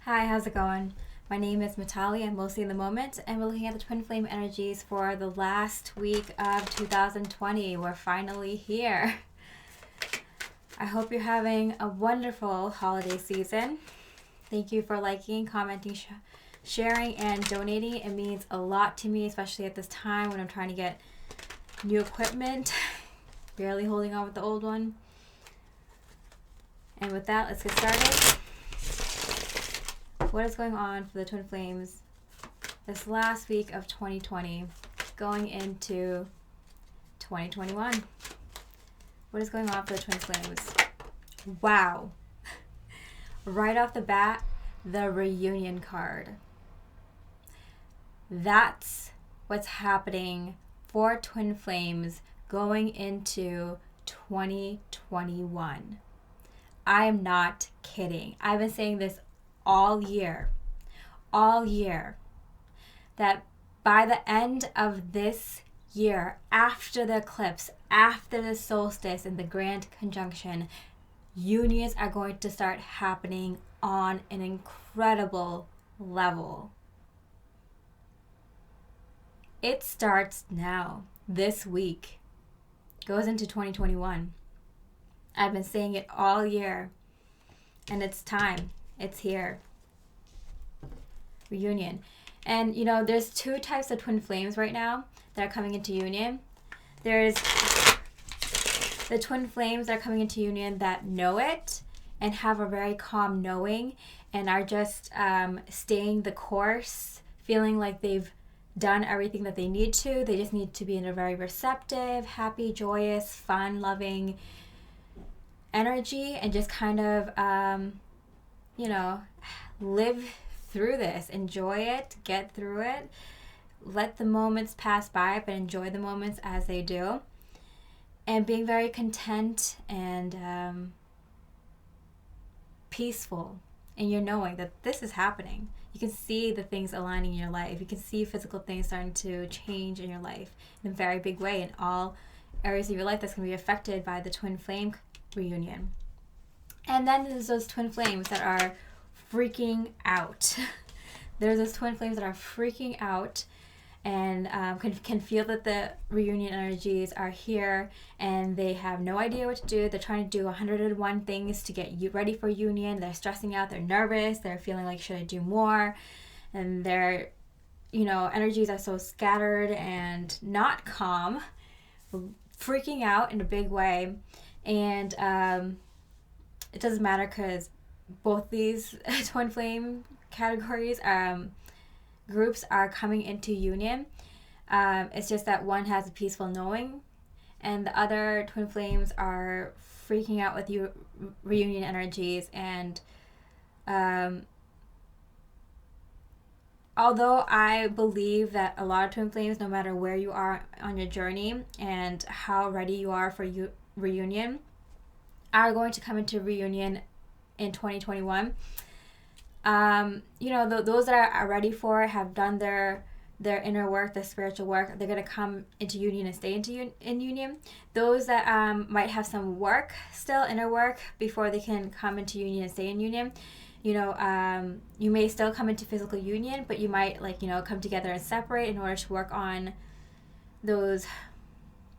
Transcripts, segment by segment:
Hi, how's it going? My name is Mitali. I'm mostly in the moment, and we're looking at the twin flame energies for the last week of 2020. We're finally here. I hope you're having a wonderful holiday season. Thank you for liking, commenting, sharing, and donating. It means a lot to me, especially at this time when I'm trying to get new equipment, barely holding on with the old one. And with that, let's get started. What is going on for the twin flames this last week of 2020 going into 2021? What is going on for the twin flames? Wow. Right off the bat, the reunion card. That's what's happening for twin flames going into 2021. I am not kidding. I've been saying this all year, that by the end of this year, after the eclipse, after the solstice and the grand conjunction, unions are going to start happening on an incredible level. It starts now, this week, goes into 2021. I've been saying it all year, and it's time. It's here. Reunion. And there's two types of twin flames right now that are coming into union. There's the twin flames that are coming into union that know it and have a very calm knowing and are just staying the course, feeling like they've done everything that they need to. They just need to be in a very receptive, happy, joyous, fun, loving energy and just kind of live through this, enjoy it, get through it, let the moments pass by, but enjoy the moments as they do, and being very content and peaceful in your knowing that this is happening. You can see the things aligning in your life. You can see physical things starting to change in your life in a very big way in all areas of your life that's going to be affected by the twin flame reunion. And then there's those twin flames that are freaking out. There's those twin flames that are freaking out and can feel that the reunion energies are here and they have no idea what to do. They're trying to do 101 things to get you ready for union. They're stressing out. They're nervous. They're feeling like, should I do more? And their, energies are so scattered and not calm, freaking out in a big way. And it doesn't matter because both these twin flame categories, groups are coming into union. It's just that one has a peaceful knowing and the other twin flames are freaking out with you reunion energies. And although I believe that a lot of twin flames, no matter where you are on your journey and how ready you are for reunion, are going to come into reunion in 2021. Those that are ready for it, have done their inner work, their spiritual work, they're going to come into union and stay in union. Those that might have some work still, inner work, before they can come into union and stay in union, you may still come into physical union, but you might come together and separate in order to work on those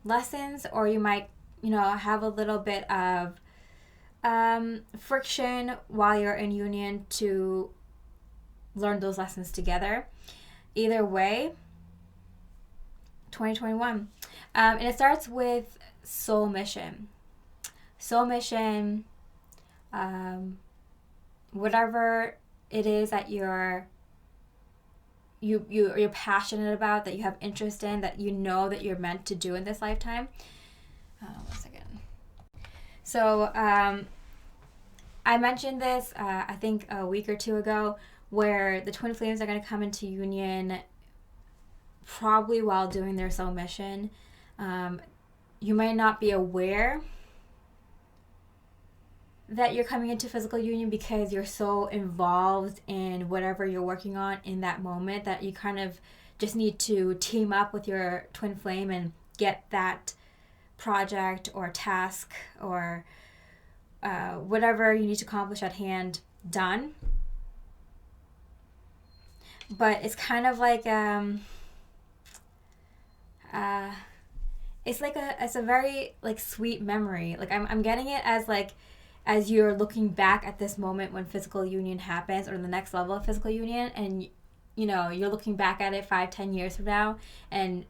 lessons, or you might have a little bit of friction while you're in union to learn those lessons together. Either way, 2021. And it starts with soul mission. Soul mission, whatever it is that you're passionate about, that you have interest in, that that you're meant to do in this lifetime. 1 second. So I mentioned this, I think a week or two ago, where the twin flames are going to come into union probably while doing their soul mission. You may not be aware that you're coming into physical union because you're so involved in whatever you're working on in that moment that you kind of just need to team up with your twin flame and get that project or task or whatever you need to accomplish at hand done. but it's kind of like it's a very like sweet memory. Like I'm getting it as like as you're looking back at this moment when physical union happens, or the next level of physical union, and you know you're looking back at it 5-10 years from now and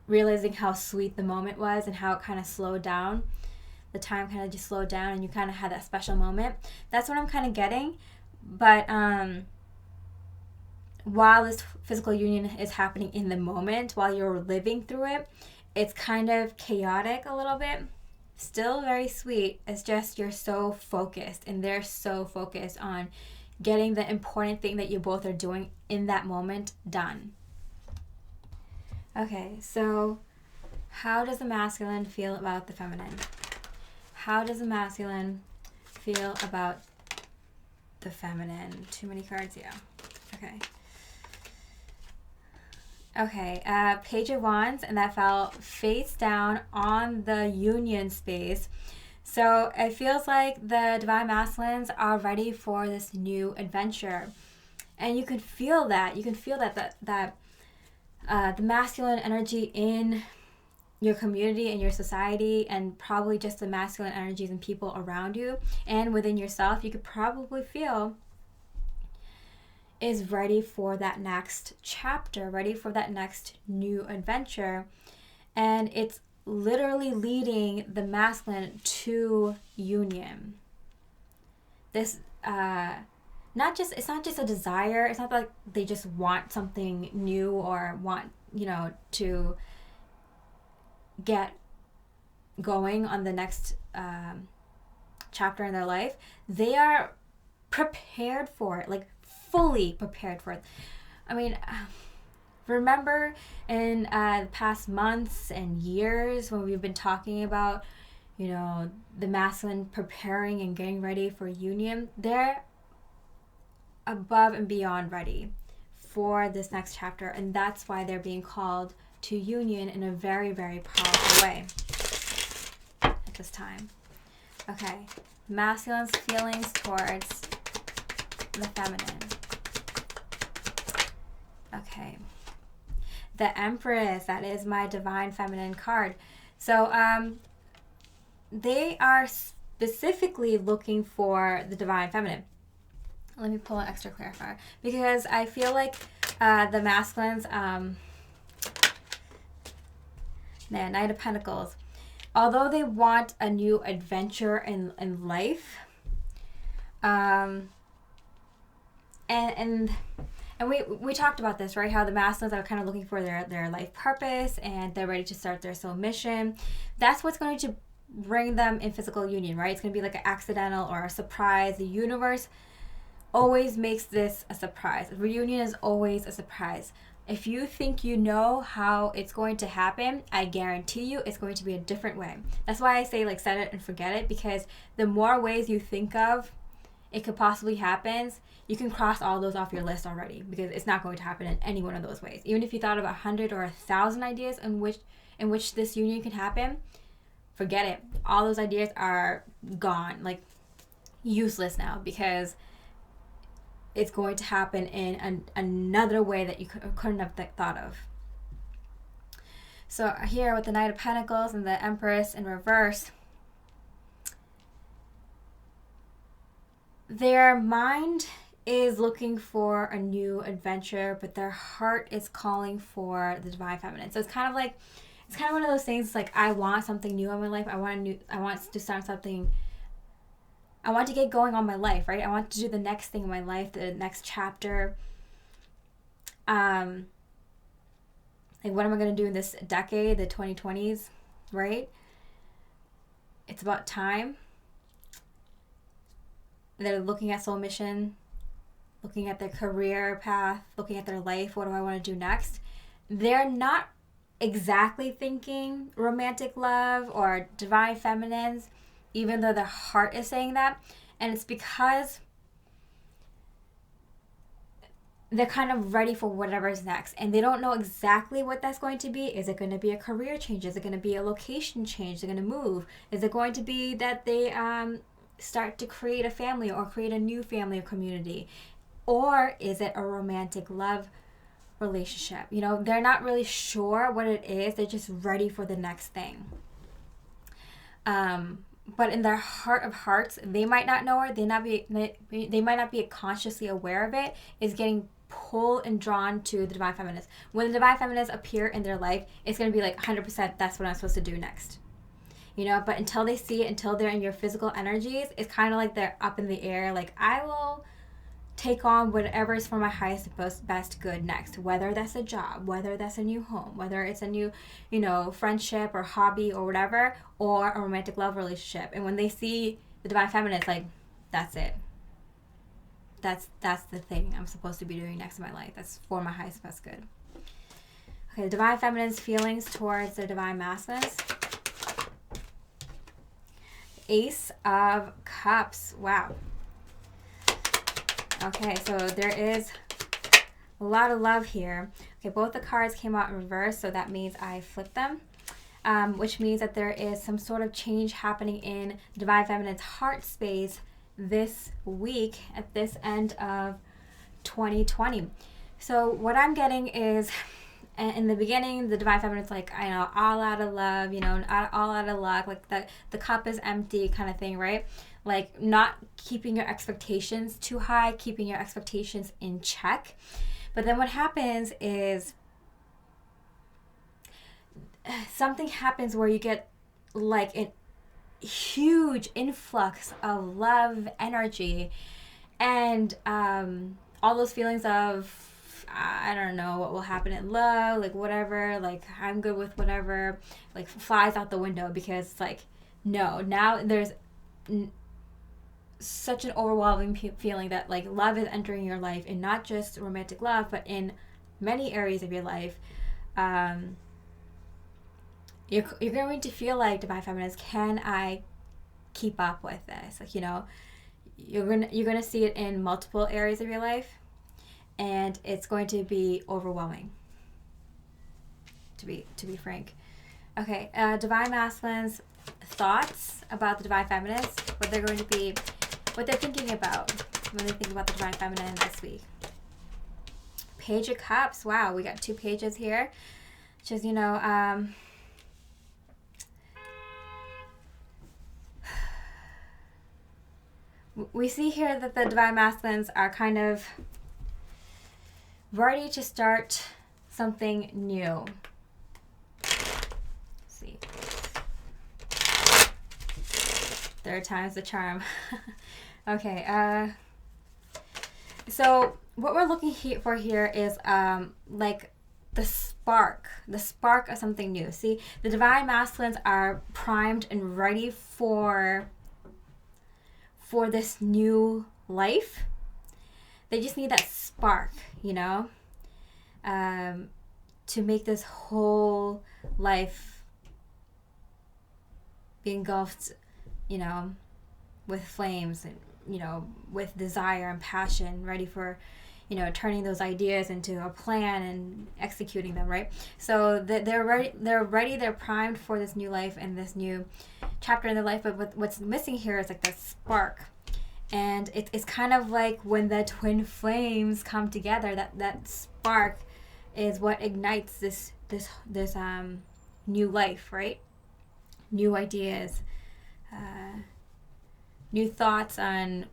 realizing how sweet the moment was and how it kind of slowed down. The time kind of just slowed down and you kind of had that special moment. That's what I'm kind of getting. But while this physical union is happening in the moment, while you're living through it, it's kind of chaotic a little bit. Still very sweet. It's just you're so focused and they're so focused on getting the important thing that you both are doing in that moment done. Okay, so how does the masculine feel about the feminine? How does the masculine feel about the feminine? Too many cards, yeah. Okay. Okay, Page of Wands, and that fell face down on the union space. So it feels like the divine masculines are ready for this new adventure. And you can feel that. You can feel that the masculine energy in your community and your society, and probably just the masculine energies and people around you and within yourself, you could probably feel is ready for that next chapter, ready for that next new adventure. And it's literally leading the masculine to union. This it's not just a desire. It's not like they just want something new or want, to get going on the next chapter in their life. They are prepared for it, like fully prepared for it. I mean, remember in the past months and years when we've been talking about, the masculine preparing and getting ready for union, they're above and beyond ready for this next chapter, and that's why they're being called to union in a very, very powerful way at this time. Okay, masculine's feelings towards the feminine. Okay, the Empress, that is my divine feminine card. So they are specifically looking for the divine feminine. Let me pull an extra clarifier because I feel like the masculines, Knight of Pentacles, although they want a new adventure in life, and we talked about this, right? How the masculines are kind of looking for their life purpose and they're ready to start their soul mission. That's what's going to bring them in physical union, right? It's going to be like an accidental or a surprise. The universe always makes this a surprise. Reunion is always a surprise. If you think you know how it's going to happen, I guarantee you it's going to be a different way. That's why I say like set it and forget it, because the more ways you think of it could possibly happen, you can cross all those off your list already, because it's not going to happen in any one of those ways. Even if you thought of 100 or 1,000 ideas in which this union could happen, forget it. All those ideas are gone, like useless now, because it's going to happen in another way that you couldn't have thought of. So here with the Knight of Pentacles and the Empress in reverse, their mind is looking for a new adventure, but their heart is calling for the divine feminine. So it's kind of one of those things, like I want something new in my life. I want to start something. I want to get going on my life, right? I want to do the next thing in my life, the next chapter. Like what am I going to do in this decade, the 2020s, right? It's about time. They're looking at soul mission, looking at their career path, looking at their life. What do I want to do next? They're not exactly thinking romantic love or divine feminines, even though their heart is saying that. And it's because they're kind of ready for whatever's next. And they don't know exactly what that's going to be. Is it going to be a career change? Is it going to be a location change? They're going to move. Is it going to be that they start to create a family or create a new family or community? Or is it a romantic love relationship? You know, they're not really sure what it is. They're just ready for the next thing. But in their heart of hearts, they might not know it. They might not be consciously aware of it. Is getting pulled and drawn to the divine feminines. When the divine feminines appear in their life, it's going to be like 100%. That's what I'm supposed to do next. You know, but until they see it, until they're in your physical energies, it's kind of like they're up in the air. Like, I will take on whatever is for my highest best good next, whether that's a job, whether that's a new home, whether it's a new, you know, friendship or hobby or whatever, or a romantic love relationship. And when they see the divine feminine, it's like, that's it. That's the thing I'm supposed to be doing next in my life. That's for my highest best good. Okay, the divine feminine's feelings towards their divine masculines. Ace of Cups. Wow. Okay, so there is a lot of love here. Okay, both the cards came out in reverse, so that means I flipped them, which means that there is some sort of change happening in Divine Feminine's heart space this week at this end of 2020. So what I'm getting is, in the beginning, the Divine Feminine's like, I know, all out of love, you know, all out of luck, like the cup is empty kind of thing, right? Like, not keeping your expectations too high, keeping your expectations in check. But then what happens is something happens where you get like a huge influx of love, energy, and all those feelings of, I don't know what will happen in love, like whatever, like I'm good with whatever, like flies out the window, because like, no, now there's such an overwhelming feeling that like love is entering your life, and not just romantic love, but in many areas of your life. You're going to feel like, Divine Feminines, can I keep up with this? Like, you know, you're gonna see it in multiple areas of your life, and it's going to be overwhelming, to be frank. Okay, Divine Masculines, thoughts about the Divine Feminines, what they're thinking about when they think about the Divine Feminine this week. Page of Cups. Wow, we got 2 pages here, which is, you know, we see here that the Divine Masculines are kind of ready to start something new. Let's see. Third time's the charm. Okay, so what we're looking for here is like the spark of something new. See, the Divine Masculines are primed and ready for this new life. They just need that spark, you know, to make this whole life be engulfed, you know, with flames, and, you know, with desire and passion, ready for, you know, turning those ideas into a plan and executing them, right? So they're ready, they're primed for this new life and this new chapter in their life. But what's missing here is like that spark. And it's kind of like when the twin flames come together, that spark is what ignites this new life, right? New ideas, new thoughts on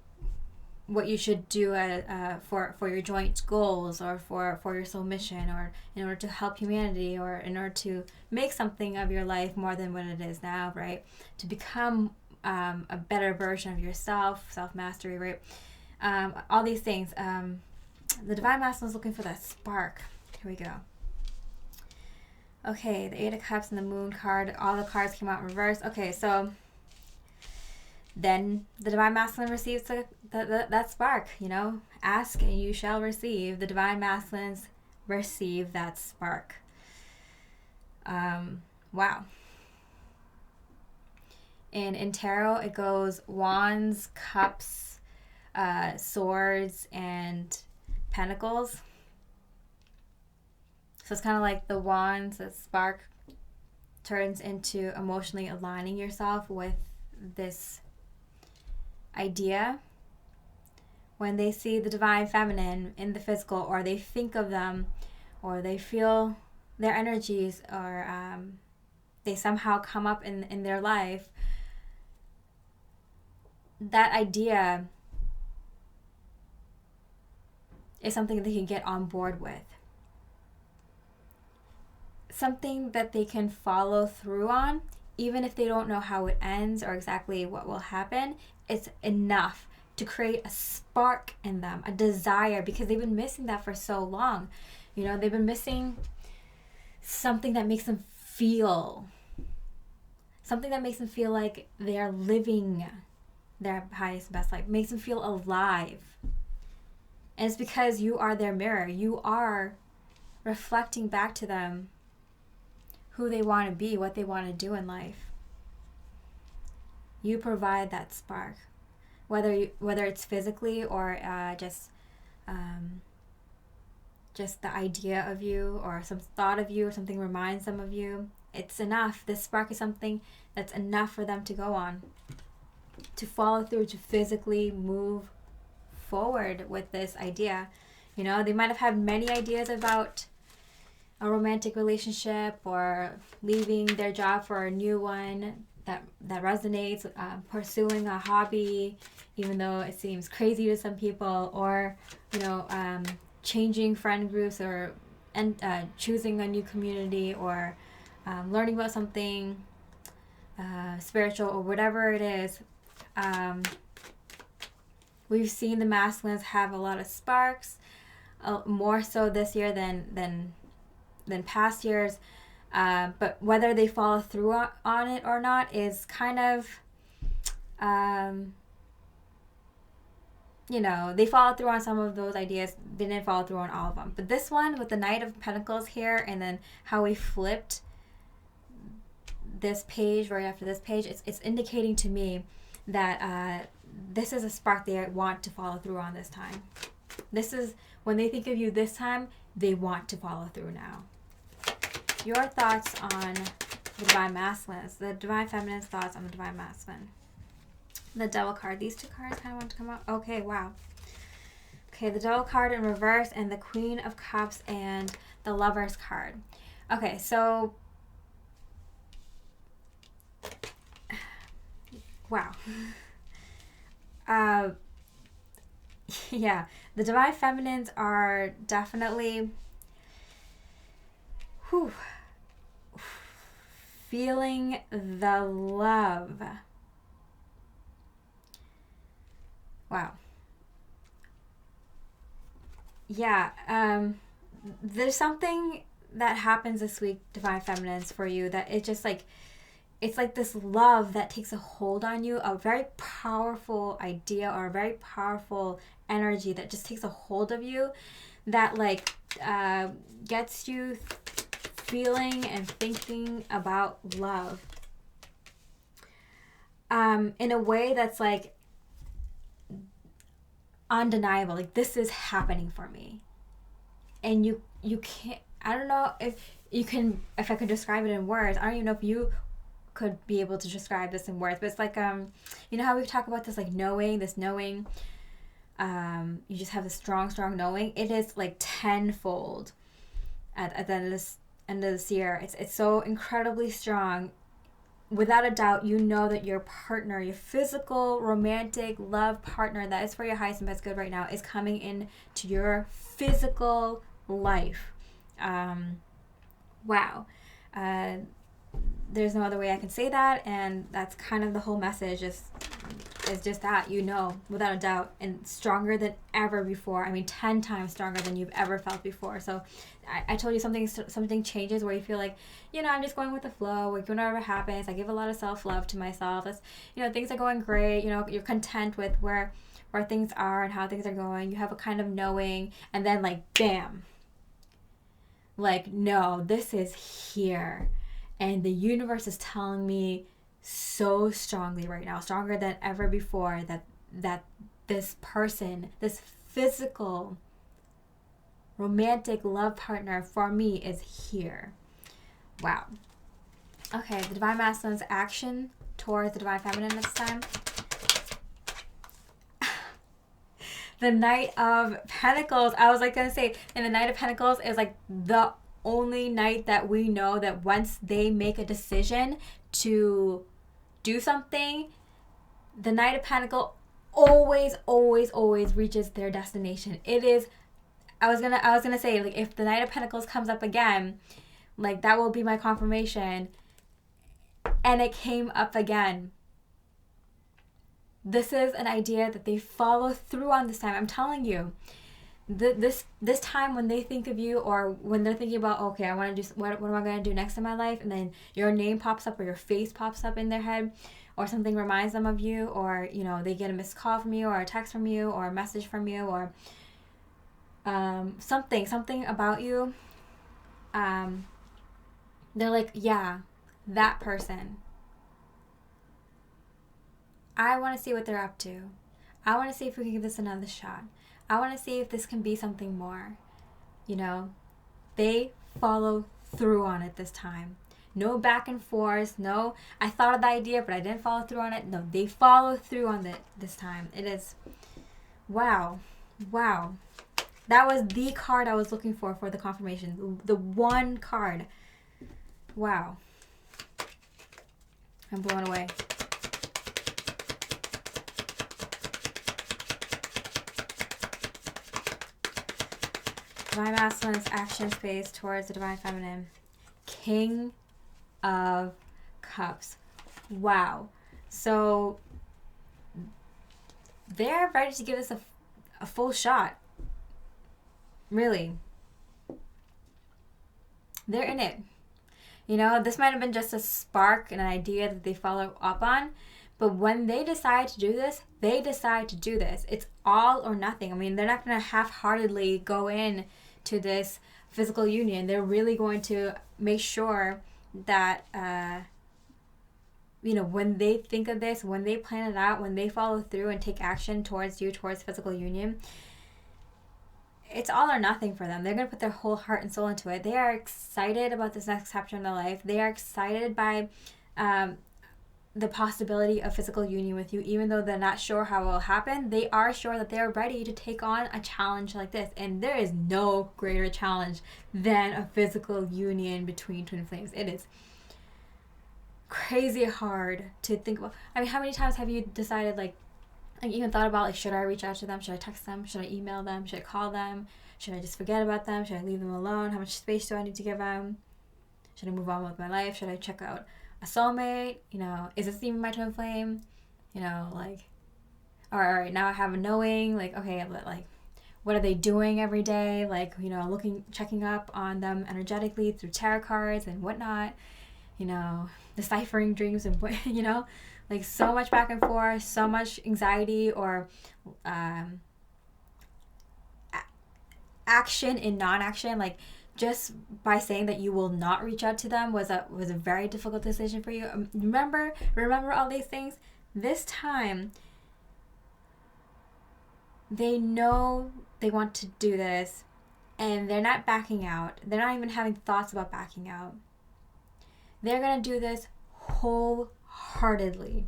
what you should do for your joint goals, or for your soul mission, or in order to help humanity, or in order to make something of your life more than what it is now, right? To become a better version of yourself, self-mastery, right? All these things. The Divine Masculine is looking for that spark. Here we go. Okay, the 8 of Cups and the Moon card. All the cards came out in reverse. Okay, so then the Divine Masculine receives that spark, you know. Ask and you shall receive. The Divine Masculines receive that spark. Wow. And in tarot, it goes Wands, Cups, Swords, and Pentacles. So it's kind of like the Wands, that spark, turns into emotionally aligning yourself with this idea, when they see the divine feminine in the physical, or they think of them, or they feel their energies, or they somehow come up in their life, that idea is something they can get on board with. Something that they can follow through on, even if they don't know how it ends or exactly what will happen. It's enough to create a spark in them, a desire, because they've been missing that for so long. You know, they've been missing something that makes them feel, something that makes them feel like they're living their highest, best life, makes them feel alive. And it's because you are their mirror. You are reflecting back to them who they want to be, what they want to do in life. You provide that spark, whether it's physically or just the idea of you, or some thought of you, or something reminds them of you. It's enough. This spark is something that's enough for them to go on, to follow through, to physically move forward with this idea. You know, they might have had many ideas about a romantic relationship, or leaving their job for a new one that resonates, pursuing a hobby even though it seems crazy to some people, or changing friend groups, or choosing a new community, or learning about something spiritual, or whatever it is. We've seen the masculines have a lot of sparks, more so this year than past years. But whether they follow through on it or not is kind of, they followed through on some of those ideas. They didn't follow through on all of them. But this one with the Knight of Pentacles here, and then how we flipped this page right after this page, it's indicating to me that this is a spark they want to follow through on this time. This is, when they think of you this time, they want to follow through now. Your thoughts on the Divine Masculines, the Divine Feminine's thoughts on the Divine Masculine. The Devil card. These two cards kind of want to come up. Okay, wow. Okay, the Devil card in reverse, and the Queen of Cups, and the Lover's card. Okay, so wow. Yeah, the Divine Feminines are definitely feeling the love. Wow. Yeah, there's something that happens this week, Divine Feminines, for you, that it's just like, it's like this love that takes a hold on you, a very powerful idea, or a very powerful energy that just takes a hold of you, that gets you feeling and thinking about love in a way that's like undeniable. Like, this is happening for me, and you can't, I don't know if I could describe it in words. I don't even know if you could be able to describe this in words, but it's like, you know how we talk about this, like knowing, you just have a strong knowing. It is like tenfold at the end of this year. It's so incredibly strong. Without a doubt, you know that your partner, your physical, romantic, love partner that is for your highest and best good right now, is coming into your physical life. Wow. There's no other way I can say that, and that's kind of the whole message. Is just that, without a doubt, and stronger than ever before. I mean, 10 times stronger than you've ever felt before. So I told you something changes where you feel like, I'm just going with the flow, like whatever happens. I give a lot of self-love to myself. That's, things are going great. You're content with where things are and how things are going. You have a kind of knowing, and then like, bam. Like, no, this is here. And the universe is telling me so strongly right now, stronger than ever before, that this person, this physical, romantic love partner for me is here. Wow. Okay, the Divine Masculine's action towards the Divine Feminine this time. The Knight of Pentacles. I was like gonna say, and the Knight of Pentacles is like the only knight that we know that once they make a decision to do something, the Knight of Pentacles always reaches their destination. It is, I was gonna say, like, if the Knight of Pentacles comes up again, like, that will be my confirmation. And it came up again. This is an idea that they follow through on this time. I'm telling you, this time when they think of you, or when they're thinking about, okay, I want to do, what am I going to do next in my life, and then your name pops up or your face pops up in their head, or something reminds them of you, or, you know, they get a missed call from you, or a text from you, or a message from you, or something about you, they're like, yeah, that person. I want to see what they're up to. I want to see if we can give this another shot. I want to see if this can be something more. You know, they follow through on it this time. No back and forth. No, I thought of the idea, but I didn't follow through on it. No, they follow through on it this time. It is, wow. That was the card I was looking for the confirmation. The one card. Wow. I'm blown away. Divine Masculine's action space towards the Divine Feminine. King of Cups. Wow. So they're ready to give this a full shot. Really. They're in it. You know, this might have been just a spark and an idea that they follow up on. But when they decide to do this, they decide to do this. It's all or nothing. I mean, they're not going to half-heartedly go in to this physical union. They're really going to make sure that, you know, when they think of this, when they plan it out, when they follow through and take action towards you, towards physical union, it's all or nothing for them. They're going to put their whole heart and soul into it. They are excited about this next chapter in their life. They are excited by the possibility of physical union with you, even though they're not sure how it will happen. They are sure that they're ready to take on a challenge like this. And there is no greater challenge than a physical union between twin flames. It is crazy hard to think about. I mean, how many times have you decided, like even thought about, like, should I reach out to them? Should I text them? Should I email them? Should I call them? Should I just forget about them? Should I leave them alone? How much space do I need to give them? Should I move on with my life? Should I check out a soulmate? You know, is this even my twin flame? You know, like, all right, now I have a knowing, like, okay, like, what are they doing every day? Like, you know, checking up on them energetically through tarot cards and whatnot, you know, deciphering dreams and what, you know, like, so much back and forth, so much anxiety, or action in non-action. Like, just by saying that you will not reach out to them was a very difficult decision for you. Remember all these things. This time, they know they want to do this, and they're not backing out. They're not even having thoughts about backing out. They're gonna do this wholeheartedly.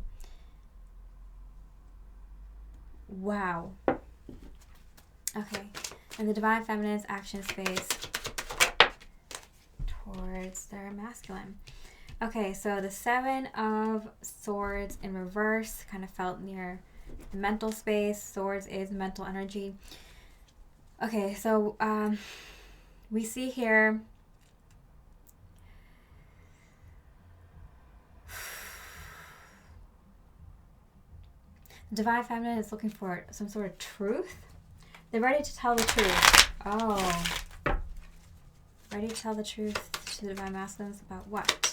Wow. Okay, and the Divine Feminine's action space towards their masculine. Okay, so the Seven of Swords in reverse kind of felt near the mental space. Swords is mental energy. Okay, so we see here Divine Feminine is looking for some sort of truth. They're ready to tell the truth. Oh. Ready to tell the truth to the Divine Masculines about what?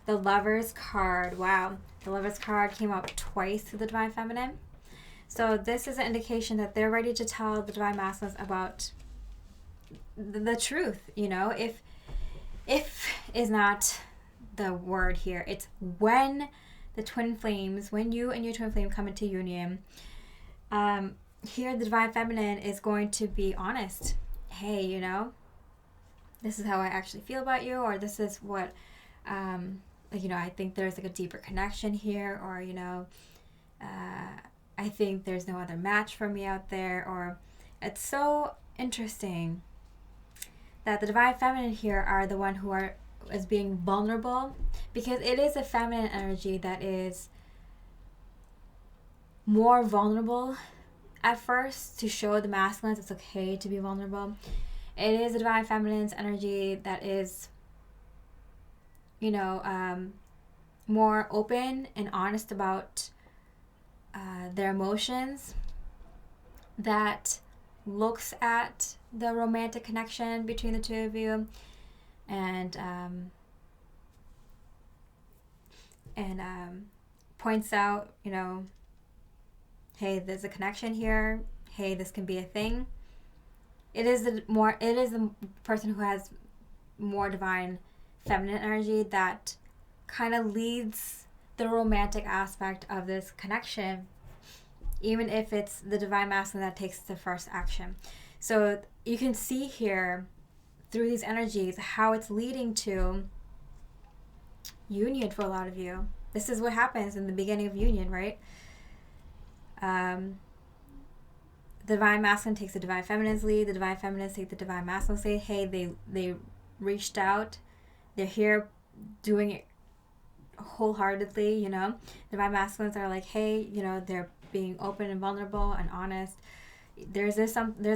The Lover's card. Wow. The Lover's card came out twice to the Divine Feminine. So this is an indication that they're ready to tell the Divine Masculines about the truth. You know, if is not the word here. It's when the twin flames, when you and your twin flame come into union, here the Divine Feminine is going to be honest. Hey, you know, this is how I actually feel about you, or this is what like, I think there's like a deeper connection here, or I think there's no other match for me out there. Or it's so interesting that the divine feminine here are the one who is being vulnerable, because it is a feminine energy that is more vulnerable at first to show the masculines it's okay to be vulnerable. It is a divine feminine's energy that is, more open and honest about their emotions, that looks at the romantic connection between the two of you, and points out, hey, there's a connection here. Hey, this can be a thing. It is the person who has more divine feminine energy that kind of leads the romantic aspect of this connection, even if it's the divine masculine that takes the first action. So you can see here through these energies how it's leading to union for a lot of you. This is what happens in the beginning of union, right? The divine masculine takes the divine feminine's lead. The divine feminines take the divine masculine's lead. Hey, they reached out. They're here doing it wholeheartedly, Divine masculines are like, hey, they're being open and vulnerable and honest. There's a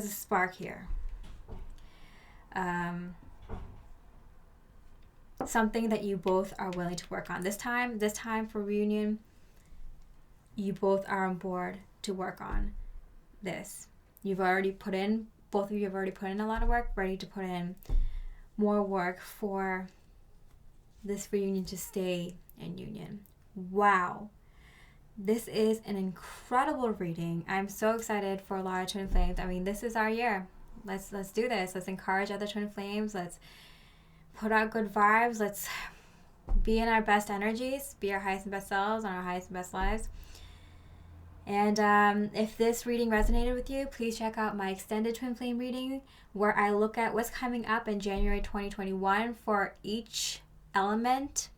spark here. Something that you both are willing to work on. This time for reunion, you both are on board to work on this. Both of you have already put in a lot of work, ready to put in more work for this reunion to stay in union. Wow. This is an incredible reading. I'm so excited for a lot of twin flames. I mean, this is our year. Let's do this. Let's encourage other twin flames. Let's put out good vibes. Let's be in our best energies, be our highest and best selves on our highest and best lives. And if this reading resonated with you, please check out my extended twin flame reading, where I look at what's coming up in January 2021 for each element,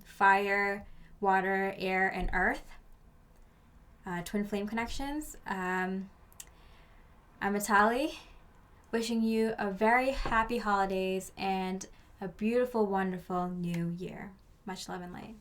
fire, water, air, and earth, twin flame connections. I'm Atali, wishing you a very happy holidays and a beautiful, wonderful new year. Much love and light.